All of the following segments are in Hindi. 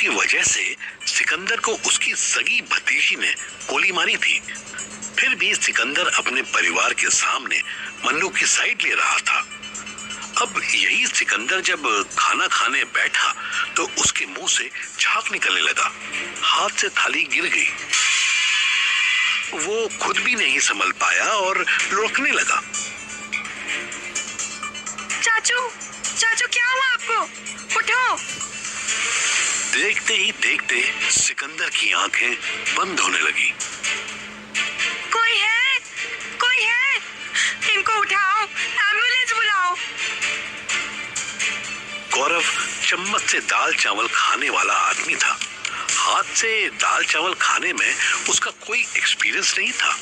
की वजह से सिकंदर को उसकी सगी भतीजी ने गोली मारी थी। फिर भी सिकंदर अपने परिवार के सामने मन्नू की साइड ले रहा था। अब यही सिकंदर जब खाना खाने बैठा तो उसके मुंह से झाग निकलने लगा, हाथ से थाली गिर गई। वो खुद भी नहीं संभल पाया और लुढ़कने लगा। चाचू, चाचू क्या हुआ आपको? उठो। देखते ही देखते सिकंदर की आंखें बंद होने लगी। कोई है? कोई है? इनको उठाओ, एम्बुलेंस बुलाओ। गौरव चम्मच से दाल चावल खाने वाला आदमी था। हाथ से दाल चावल खाने में उसका कोई एक्सपीरियंस नहीं था,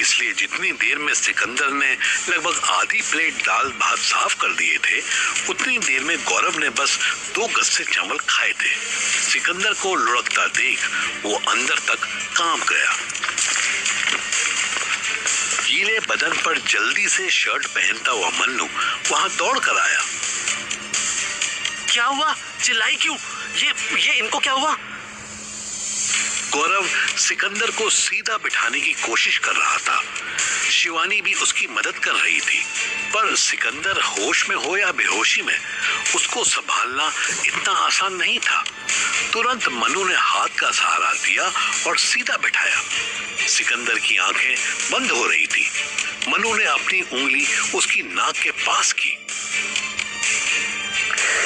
इसलिए जितनी देर में सिकंदर ने लगभग आधी प्लेट दाल भात साफ कर दिए थे, उतनी देर में गौरव ने बस 2 गस्से चावल खाए थे। सिकंदर को लुढ़कता देख वो अंदर तक कांप गया। गीले बदन पर जल्दी से शर्ट पहनता हुआ मन्नू वहां दौड़ कर आया। क्या हुआ? चिल्लाई क्यों? ये इनको क्या हुआ? गौरव सिकंदर को सीधा बिठाने की कोशिश कर रहा था। शिवानी भी उसकी मदद कर रही थी, पर सिकंदर होश में हो या बेहोशी में, उसको संभालना इतना आसान नहीं था। तुरंत मनु ने हाथ का सहारा दिया और सीधा बिठाया। सिकंदर की आंखें बंद हो रही थी। मनु ने अपनी उंगली उसकी नाक के पास की।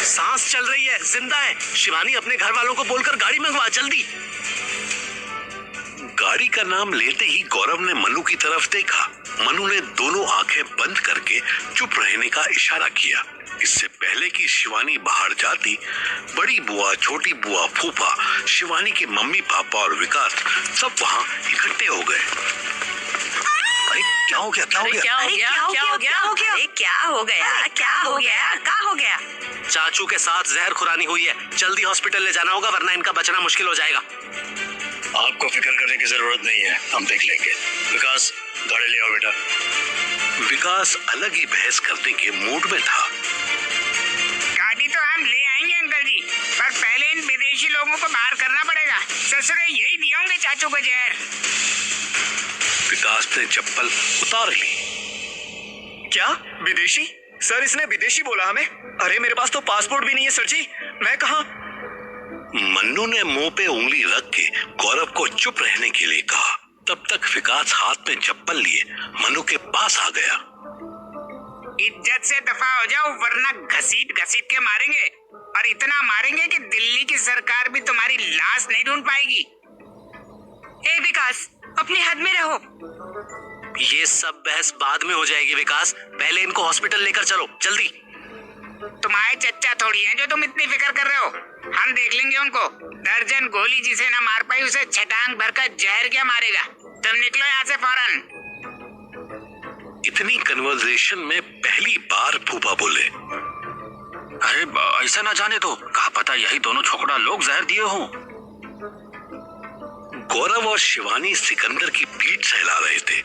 सांस चल रही है, जिंदा है। शिवानी, अपने घर वालों को बोलकर गाड़ी मंगवा जल्दी। गाड़ी का नाम लेते ही गौरव ने मनु की तरफ देखा। मनु ने दोनों आंखें बंद करके चुप रहने का इशारा किया। इससे पहले कि शिवानी बाहर जाती, बड़ी बुआ, छोटी बुआ, फूफा, शिवानी के मम्मी पापा और विकास सब वहां इकट्ठे हो गए। अरे क्या हो गया? क्या हो गया? क्या हो गया? क्या हो गया? अरे क्या हो गया? क्या हो गया? क्या हो गया? चाचू के साथ जहर खुरानी हुई है, जल्दी हॉस्पिटल ले जाना होगा, वरना इनका बचना मुश्किल हो जाएगा। आपको फिक्र करने की जरूरत नहीं है, हम देख लेंगे। विकास, गाड़ी ले आओ बेटा। विकास अलग ही बहस करने के मूड में था। गाड़ी तो हम ले आएंगे अंकल जी, पर पहले इन विदेशी लोगों को बाहर करना पड़ेगा। ससुरे यही दिए होंगे चाचू को जहर। विकास ने चप्पल उतार ली। क्या? विदेशी? सर, इसने विदेशी बोला हमें। अरे मेरे पास तो पासपोर्ट भी नहीं है सर जी, मैं कहाँ? मन्नू ने मुंह पे उंगली रख के गौरव को चुप रहने के लिए कहा। तब तक विकास हाथ में चप्पल लिए मन्नू के पास आ गया। इज्जत से दफा हो जाओ, वरना घसीट घसीट के मारेंगे, और इतना मारेंगे कि दिल्ली की सरकार भी तुम्हारी लाश नहीं ढूंढ पाएगी। ए विकास, अपने हद में रहो। ये सब बहस बाद में हो जाएगी विकास, पहले इनको हॉस्पिटल लेकर चलो जल्दी। तुम्हारे चच्चा थोड़ी हैं जो तुम इतनी फिक्र कर रहे हो, हम देख लेंगे उनको। दर्जन गोली जिसे ना मार पाई उसे छटांग भरकर जहर क्या मारेगा। तुम निकलो यहाँ से फौरन। इतनी कन्वर्सेशन में पहली बार फूफा बोले। अरे ऐसा ना जाने दो, कहा पता यही दोनों छोकरा लोग जहर दिए हों। गौरव और शिवानी सिकंदर की पीठ सहला रहे थे।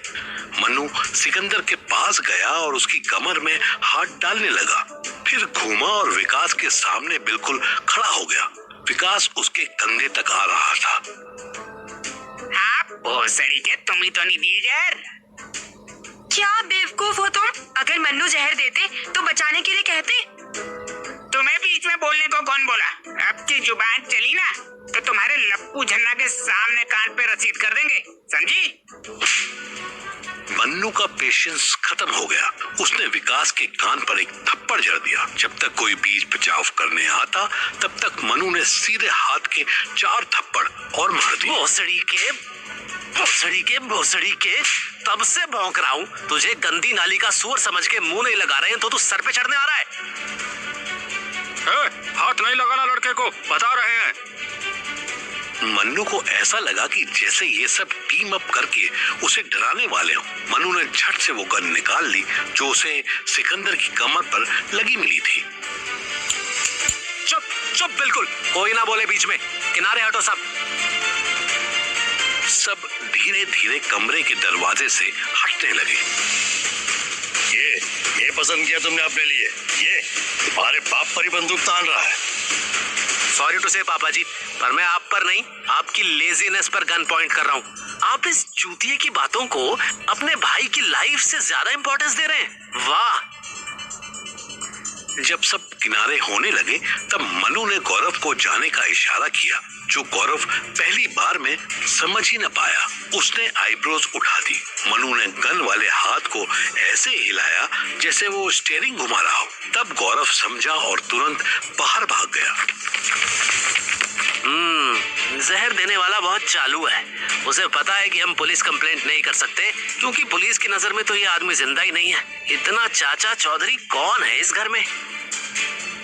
मनु सिकंदर के पास गया और उसकी कमर में हाथ डालने लगा, फिर घूमा और विकास के सामने बिल्कुल खड़ा हो गया। विकास उसके कंधे तक आ रहा था। आप भोसड़ी के, तुम ही तो नहीं दिए जहर। क्या बेवकूफ हो तुम? अगर मन्नू जहर देते तो बचाने के लिए कहते। तुम्हें बीच में बोलने को कौन बोला? अब की जुबान चली ना तो तुम्हारे लप्पू झन्ना के सामने कान पे रसीद कर देंगे, समझी? मन्नू का पेशेंस खत्म हो गया। उसने विकास के कान पर एक थप्पड़ जड़ दिया। जब तक कोई बीच बचाव करने आता, तब तक मनु ने सीधे हाथ के 4 थप्पड़ और मार दिए। भोसड़ी के तब से भौंक रहा हूँ, तुझे गंदी नाली का सूअर समझ के मुंह नहीं लगा रहे हैं तो तू सर पे चढ़ने आ रहा है। हाथ नहीं लगाना लड़के को, बता रहे हैं। मन्नू को ऐसा लगा कि जैसे ये सब टीम अप करके उसे डराने वाले हों। मन्नू ने झट से वो गन निकाल ली जो उसे सिकंदर की कमर पर लगी मिली थी। चुप बिल्कुल, कोई ना बोले बीच में, किनारे हटो सब। सब धीरे धीरे कमरे के दरवाजे से हटने लगे। ये पसंद किया तुमने अपने लिए? ये तुम्हारे बाप पर ही बंदूक तान रहा है। सॉरी टू से पापा जी, पर मैं आप पर नहीं, आपकी लेजीनेस पर गन पॉइंट कर रहा हूँ। आप इस चूतिए की बातों को अपने भाई की लाइफ से ज्यादा इंपॉर्टेंस दे रहे हैं। वाह। जब सब किनारे होने लगे तब मनु ने गौरव को जाने का इशारा किया, जो गौरव पहली बार में समझ ही न पाया। उसने आईब्रोज उठा दी। मनु ने गन वाले हाथ को ऐसे हिलाया जैसे वो स्टीयरिंग घुमा रहा हो। तब गौरव समझा और तुरंत बाहर भाग गया। जहर देने वाला बहुत चालू है। उसे पता है कि हम पुलिस कंप्लेंट नहीं कर सकते, क्योंकि पुलिस की नजर में तो ये आदमी जिंदा ही नहीं है। इतना चाचा चौधरी कौन है इस घर में?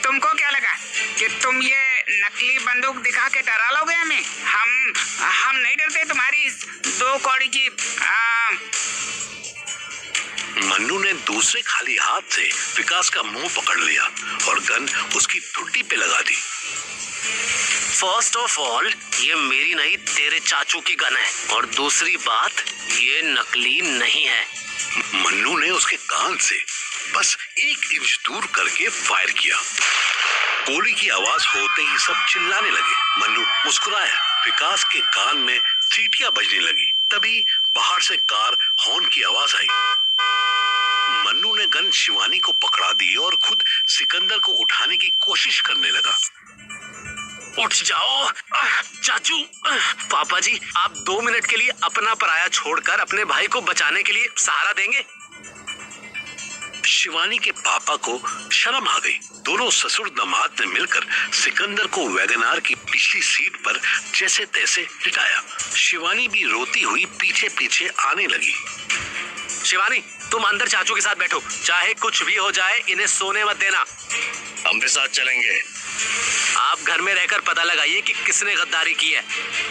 तुमको क्या लगा कि तुम ये नकली बंदूक दिखा के डरा लोगे हमें? हम नहीं डरते तुम्हारी इस 2 कौड़ी की। मन्नू ने दूसरे खाली हाथ से विकास का मुंह पकड़ लिया और गन उसकी ठुड्डी पे लगा दी। फर्स्ट ऑफ ऑल, ये मेरी नहीं तेरे चाचू की गन है, और दूसरी बात, ये नकली नहीं है। मन्नू ने उसके कान से बस 1 इंच दूर करके फायर किया। गोली की आवाज होते ही सब चिल्लाने लगे। मन्नू मुस्कुराया। विकास के कान में सीटियां बजने लगी। तभी बाहर से कार हॉर्न की आवाज आई। मन्नू ने गन शिवानी को पकड़ा दी और खुद सिकंदर को उठाने की कोशिश करने लगा। उठ जाओ चाचू। पापा जी, आप 2 मिनट के लिए अपना पराया छोड़कर अपने भाई को बचाने के लिए सहारा देंगे? शिवानी के पापा को शर्म आ गई। दोनों ससुर दामाद ने मिलकर सिकंदर को वैगनार की पिछली सीट पर जैसे तैसे लिटाया। शिवानी भी रोती हुई पीछे पीछे आने लगी। शिवानी, तुम अंदर चाचू के साथ बैठो। चाहे कुछ भी हो जाए, इन्हें सोने मत देना। हम भी साथ चलेंगे। आप घर में रहकर पता लगाइए कि किसने गद्दारी की है।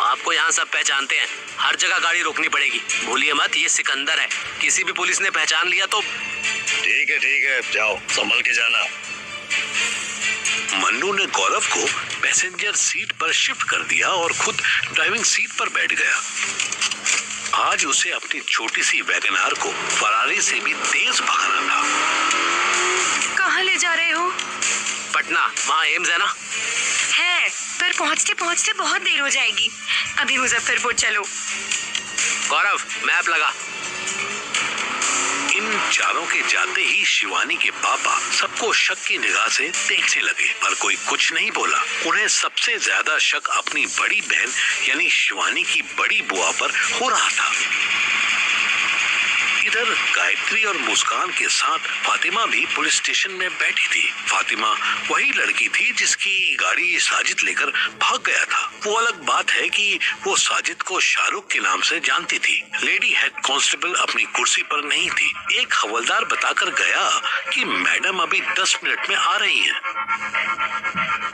आपको यहाँ सब पहचानते हैं। हर जगह गाड़ी रोकनी पड़ेगी। भूलिए मत, ये सिकंदर है। किसी भी पुलिस ने पहचान लिया तो। ठीक है, जाओ, संभल के जाना। मन्नू ने गौरव को पैसेंजर सीट पर शिफ्ट कर दिया और खुद ड्राइविंग सीट पर बैठ गया। आज उसे अपनी छोटी सी वैगनार को फरारी से भी तेज भगाना था। कहाँ ले जा रहे हो? पटना, वहाँ एम्स है ना? है, पर पहुँचते पहुँचते बहुत देर हो जाएगी। अभी मुजफ्फरपुर चलो। गौरव, मैप लगा। इन चारों के जाते ही शिवानी के पापा सबको शक की निगाह से देखने लगे, पर कोई कुछ नहीं बोला। उन्हें सबसे ज्यादा शक अपनी बड़ी बहन यानी शिवानी की बड़ी बुआ पर हो रहा था। इधर गायत्री और मुस्कान के साथ फातिमा भी पुलिस स्टेशन में बैठी थी। फातिमा वही लड़की थी जिसकी गाड़ी साजिद लेकर भाग गया था। वो अलग बात है कि वो साजिद को शाहरुख के नाम से जानती थी। लेडी हेड कांस्टेबल अपनी कुर्सी पर नहीं थी। एक हवलदार बताकर गया कि मैडम अभी 10 मिनट में आ रही हैं।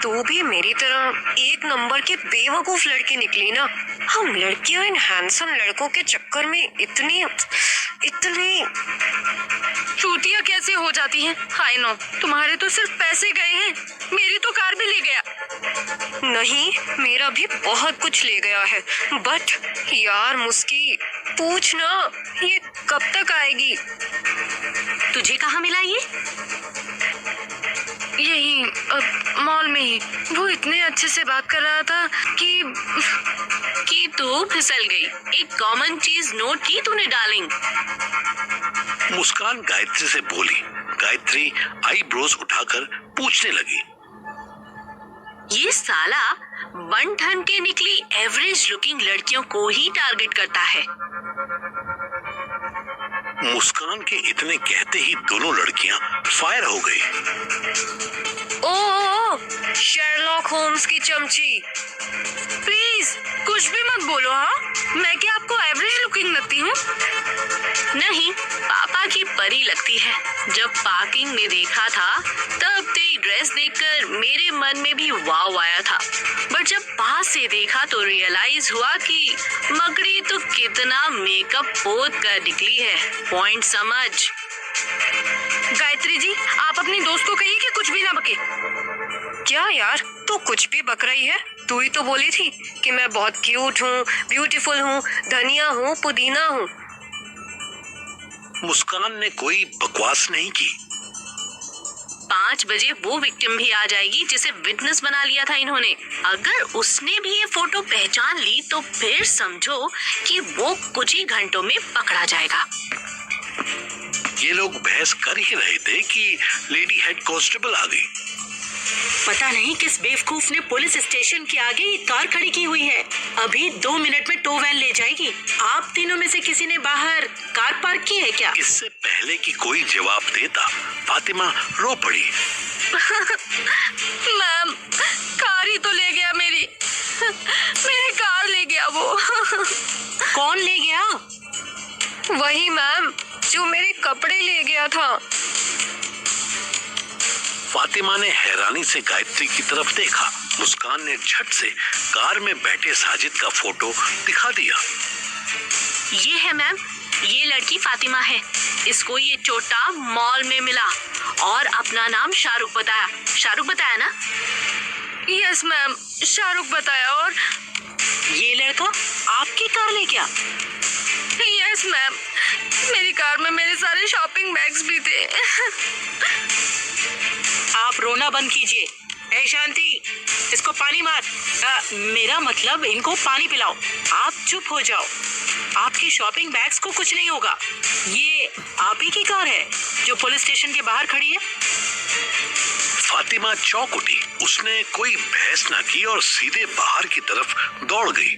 तू भी मेरी तरह 1 नंबर के बेवकूफ लड़की निकली ना। हम लड़कियां इन हैंडसम लड़कों के चक्कर में इतनी चूतियां कैसे हो जाती हैं? आई नो, तुम्हारे तो सिर्फ पैसे गए हैं, मेरी तो कार भी ले गया। नहीं, मेरा भी बहुत कुछ ले गया है। बट यार मुस्की, पूछ ना, ये कब तक आएगी? तुझे कहाँ मिला ये? यही मॉल में ही। वो इतने अच्छे से बात कर रहा था कि तू फिसल गई। एक कॉमन चीज नोट की तूने डार्लिंग? मुस्कान गायत्री से बोली। गायत्री आईब्रोज उठाकर पूछने लगी। ये साला 1 टन के निकली एवरेज लुकिंग लड़कियों को ही टारगेट करता है। मुस्कान के इतने कहते ही दोनों लड़कियां फायर हो गई। ओ शेरलॉक होम्स की चमची, प्लीज कुछ भी मत बोलो। हाँ, मैं क्या आपको एवरेज लुकिंग लगती हूँ? नहीं, पापा की परी लगती है। जब पार्किंग में देखा था तब तेरी ड्रेस देखकर मेरे मन में भी वाव आया था, बट जब पास से देखा तो रियलाइज हुआ कि मकड़ी तो कितना मेकअप पोत कर निकली है। पॉइंट समझ? गायत्री जी, आप अपनी दोस्त को कहिए कि कुछ भी ना बके। क्या यार, तू कुछ भी बक रही है? तू ही तो बोली थी कि मैं बहुत क्यूट हूँ, ब्यूटीफुल हूँ, धनिया हूँ, पुदीना हूँ। मुस्कान ने कोई बकवास नहीं की। 5 बजे वो विक्टिम भी आ जाएगी जिसे विटनेस बना लिया था इन्होंने। अगर उसने भी ये फोटो पहचान ली तो फिर समझो कि वो कुछ ही घंटों में पकड़ा जाएगा। ये लोग बहस कर ही रहे थे कि लेडी हेड कांस्टेबल आ गई। पता नहीं किस बेवकूफ ने पुलिस स्टेशन के आगे ये कार खड़ी की हुई है। अभी 2 मिनट में टो वैन ले जाएगी। आप तीनों में से किसी ने बाहर कार पार्क की है क्या? इससे पहले कि कोई जवाब देता, फातिमा रो पड़ी। मैम, कार ही तो ले गया मेरी कार ले गया वो। कौन ले गया? वही मैम जो मेरे कपड़े ले गया था। फातिमा ने हैरानी से गायत्री की तरफ देखा। मुस्कान ने झट से कार में बैठे साजिद का फोटो दिखा दिया। ये है मैम, ये लड़की फातिमा है। इसको ये चोटा मॉल में मिला और अपना नाम शाहरुख बताया। शाहरुख बताया ना? यस मैम, शाहरुख बताया। और ये लड़का आपकी कार ले गया? यस मैम, मेरी कार में मेरे सारे शॉपिंग बैग्स भी थे। आप रोना बंद कीजिए। ए शांति, इसको पानी मार। मेरा मतलब इनको पानी पिलाओ। आप चुप हो जाओ। आपकी शॉपिंग बैग्स को कुछ नहीं होगा। ये आप ही की कार है जो पुलिस स्टेशन के बाहर खड़ी है? फातिमा चौंक उठी। उसने कोई बहस न की और सीधे बाहर की तरफ दौड़ गई।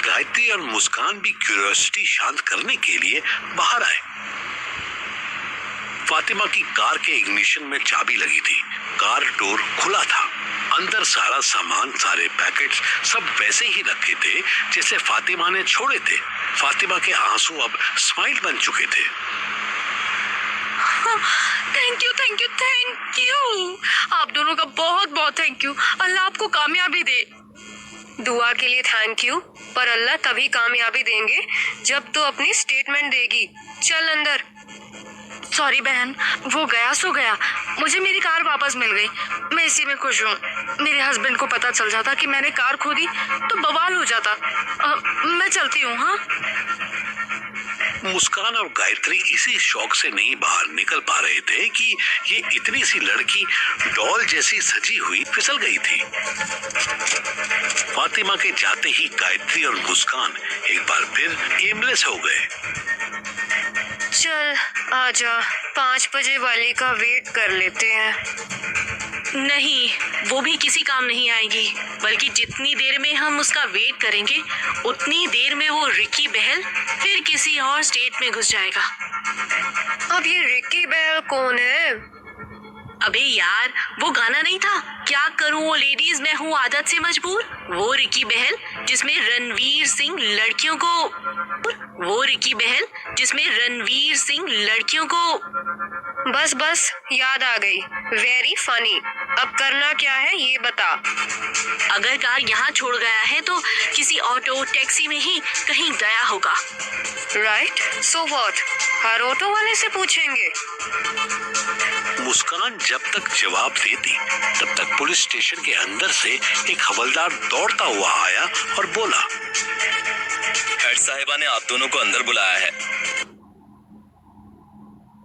गायत्री और मुस्कान भी क्यूरियोसिटी शांत करने के लिए बाहर आए। फातिमा की कार के इग्निशन में चाबी लगी थी। कार डोर खुला था। अंदर सारा सामान, सारे पैकेट्स सब वैसे ही रखे थे जैसे फातिमा ने छोड़े थे। फातिमा के आंसू अब स्माइल बन चुके थे। Thank you, thank you, thank you. आप दोनों का बहुत बहुत थैंक यू। अल्लाह आपको कामयाबी दे। दुआ के लिए थैंक यू, पर अल्लाह तभी कामयाबी देंगे जब तो अपनी स्टेटमेंट देगी। चल अंदर। सॉरी बहन, वो गया सो गया। मुझे मेरी कार वापस मिल गई। मैं इसी में खुश हूँ। मेरे हस्बैंड को पता चल जाता कि मैंने कार खो दी तो बवाल हो जाता। मैं चलती हूँ। हाँ। मुस्कान और गायत्री इसी शौक से नहीं बाहर निकल पा रहे थे कि ये इतनी सी लड़की डॉल जैसी सजी हुई फिसल गई थी। फातिमा के जाते ही गायत्री और मुस्कान एक बार फिर एमलेस हो गए। चल आजा, 5 बजे वाली का वेट कर लेते हैं। नहीं, वो भी किसी काम नहीं आएगी। बल्कि जितनी देर में हम उसका वेट करेंगे उतनी देर में वो रिकी बहल फिर किसी और स्टेट में घुस जाएगा। अब ये रिकी बहल कौन है? अबे यार, वो गाना नहीं था, क्या करूं वो लेडीज मैं हूँ आदत से मजबूर? वो रिकी बहल जिसमें रणवीर सिंह लड़कियों को बस बस याद आ गई। Very funny. अब करना क्या है ये बता। अगर कार यहाँ छोड़ गया है तो किसी ऑटो टैक्सी में ही कहीं गया होगा। Right, so what? Her auto वाले से पूछेंगे। मुस्कान जब तक जवाब देती तब तक पुलिस स्टेशन के अंदर से एक हवलदार दौड़ता हुआ आया और बोला, हेड साहिबा ने आप दोनों को अंदर बुलाया है।